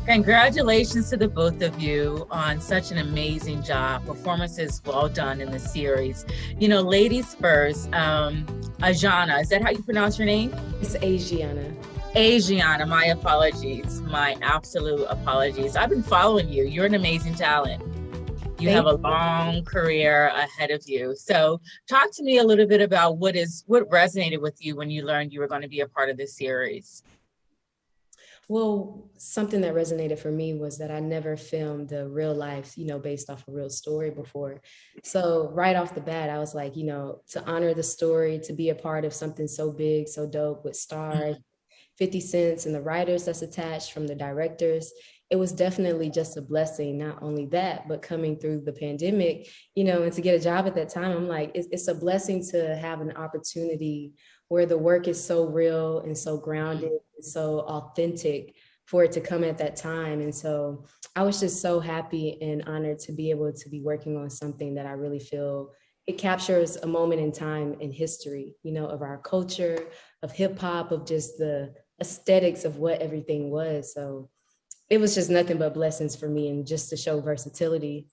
Congratulations to the both of you on such an amazing job. Performances well done in the series. You know, ladies first, Ajana, is that how you pronounce your name? It's Asiana. Asiana, my apologies. My absolute apologies. I've been following you. You're an amazing talent. You have a long career ahead of you. So talk to me a little bit about what resonated with you when you learned you were going to be a part of this series. Well, something that resonated for me was that I never filmed a real life, based off a real story before. So right off the bat, I was like, to honor the story, to be a part of something so big, so dope with stars, 50 Cents and the writers that's attached from the directors, it was definitely just a blessing. Not only that, but coming through the pandemic, and to get a job at that time, I'm like, it's a blessing to have an opportunity where the work is so real and so grounded and so authentic for it to come at that time. And so I was just so happy and honored to be able to be working on something that I really feel it captures a moment in time in history, of our culture, of hip hop, of just the aesthetics of what everything was. So it was just nothing but blessings for me, and just to show versatility.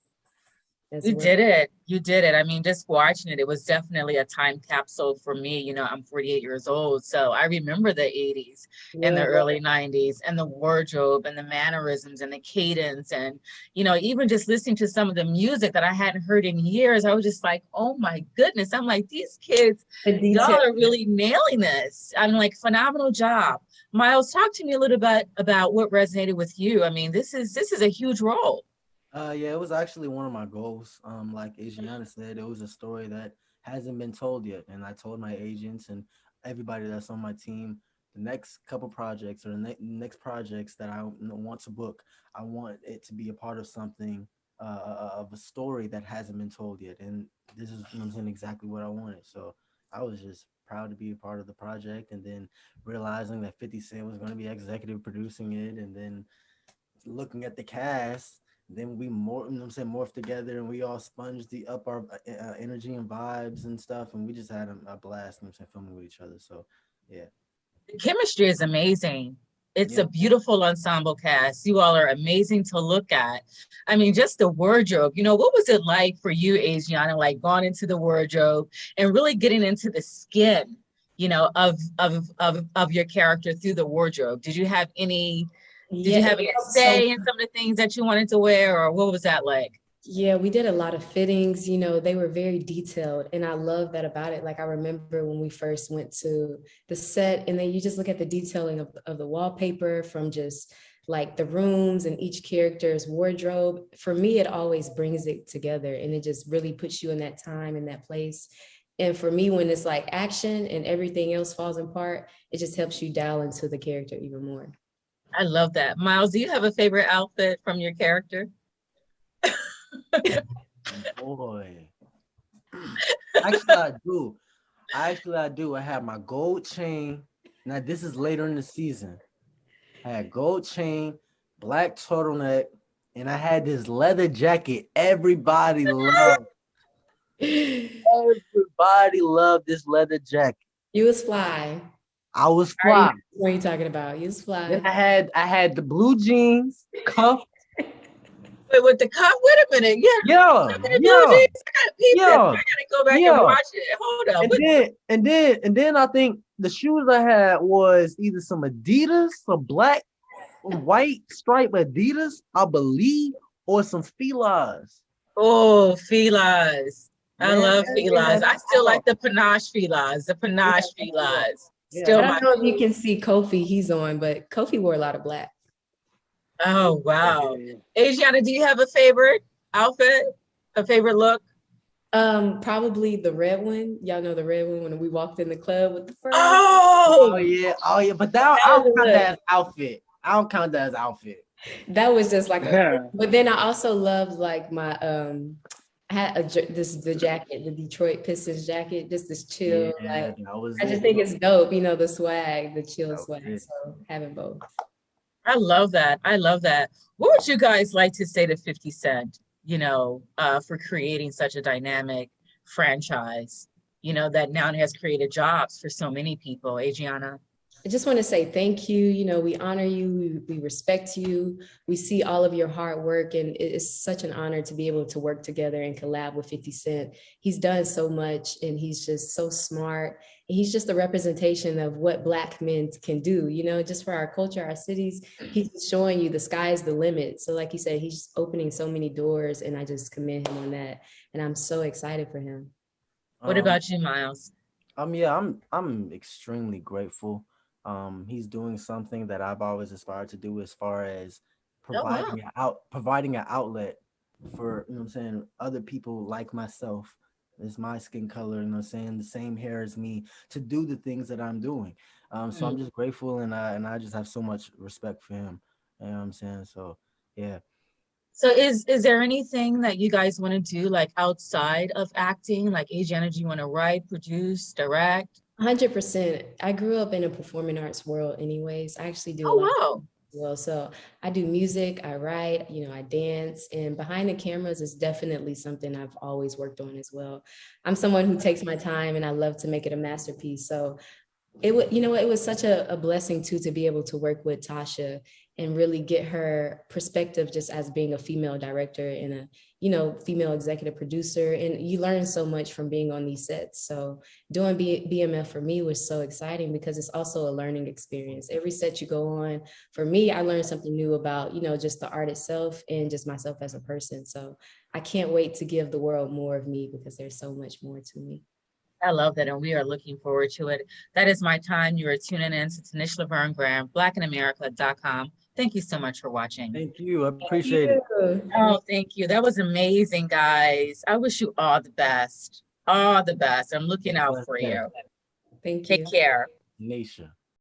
You did it. You did it. I mean, just watching it, it was definitely a time capsule for me. I'm 48 years old, so I remember the 80s and the early 90s and the wardrobe and the mannerisms and the cadence. And, even just listening to some of the music that I hadn't heard in years, I was just like, oh my goodness. I'm like, these kids, y'all are really nailing this. I'm like, phenomenal job. Miles, talk to me a little bit about what resonated with you. I mean, this is a huge role. Yeah, it was actually one of my goals. Like Asiana said, it was a story that hasn't been told yet. And I told my agents and everybody that's on my team, the next couple projects or the next projects that I want to book, I want it to be a part of something, of a story that hasn't been told yet. And this is exactly what I wanted. So I was just proud to be a part of the project, and then realizing that 50 Cent was going to be executive producing it, and then looking at the cast. Then we morphed together, and we all sponged up our energy and vibes and stuff, and we just had a blast. Filming with each other. So, yeah, the chemistry is amazing. It's a beautiful ensemble cast. You all are amazing to look at. I mean, just the wardrobe. What was it like for you, Asiana? Like going into the wardrobe and really getting into the skin, of your character through the wardrobe. Did you have any? Did you have any say in some of the things that you wanted to wear, or what was that like? Yeah, we did a lot of fittings, they were very detailed, and I love that about it. Like, I remember when we first went to the set, and then you just look at the detailing of the wallpaper, from just like the rooms and each character's wardrobe. For me, it always brings it together, and it just really puts you in that time, in that place. And for me, when it's like action and everything else falls apart, it just helps you dial into the character even more. I love that. Miles, do you have a favorite outfit from your character? Boy. Actually, I do. I have my gold chain. Now, this is later in the season. I had gold chain, black turtleneck, and I had this leather jacket. Everybody loved. Everybody loved this leather jacket. You was fly. I was fly. What are you talking about? You was fly. Then I had the blue jeans, cuffed. Wait, with the cuff? Wait a minute. Yeah. I gotta go back and watch it. Hold up. And then I think the shoes I had was either some Adidas, some black, white striped Adidas, I believe, or some Filas. Oh, Filas. I love Filas. I still like the panache Filas. Still, I don't know if you can see Kofi, he's on, but Kofi wore a lot of black. Oh, wow. Asiana, do you have a favorite outfit? A favorite look? Probably the red one. Y'all know the red one when we walked in the club with the fur. Oh yeah. But I don't count that as outfit. That was just like but then I also loved like my I had the jacket, the Detroit Pistons jacket, just this chill. I just think it's dope, the swag, the chill swag. So having both. I love that. What would you guys like to say to 50 Cent, for creating such a dynamic franchise, that now has created jobs for so many people? Adriana? I just want to say thank you. You know, we honor you, we respect you. We see all of your hard work, and it's such an honor to be able to work together and collab with 50 Cent. He's done so much, and he's just so smart. And he's just a representation of what Black men can do, you know, just for our culture, our cities. He's showing you the sky is the limit. So like you said, he's opening so many doors, and I just commend him on that. And I'm so excited for him. What about you, Miles? Yeah, I'm extremely grateful. He's doing something that I've always aspired to do, as far as providing an outlet for, you know what I'm saying, other people like myself. It's my skin color, you know what I'm saying, the same hair as me, to do the things that I'm doing. So I'm just grateful, and I just have so much respect for him. You know what I'm saying? So yeah. So is there anything that you guys want to do, like outside of acting, like Age Energy, you want to write, produce, direct? 100%. I grew up in a performing arts world anyways. I actually do a Oh, lot wow. well. So I do music, I write, you know, I dance, and behind the cameras is definitely something I've always worked on as well. I'm someone who takes my time, and I love to make it a masterpiece. So it would, you know, it was such a blessing too, to be able to work with Tasha and really get her perspective, just as being a female director and a, you know, female executive producer. And you learn so much from being on these sets. So doing BMF for me was so exciting, because it's also a learning experience. Every set you go on, for me, I learned something new about, you know, just the art itself and just myself as a person. So I can't wait to give the world more of me, because there's so much more to me. I love that, and we are looking forward to it. That is my time. You are tuning in to Tanisha Laverne Graham, blackinamerica.com. Thank you so much for watching. Thank you. I Thank appreciate it. you. Oh, thank you. That was amazing, guys. I wish you all the best. All the best. I'm looking out for you. Thank Take you. care. Nisha.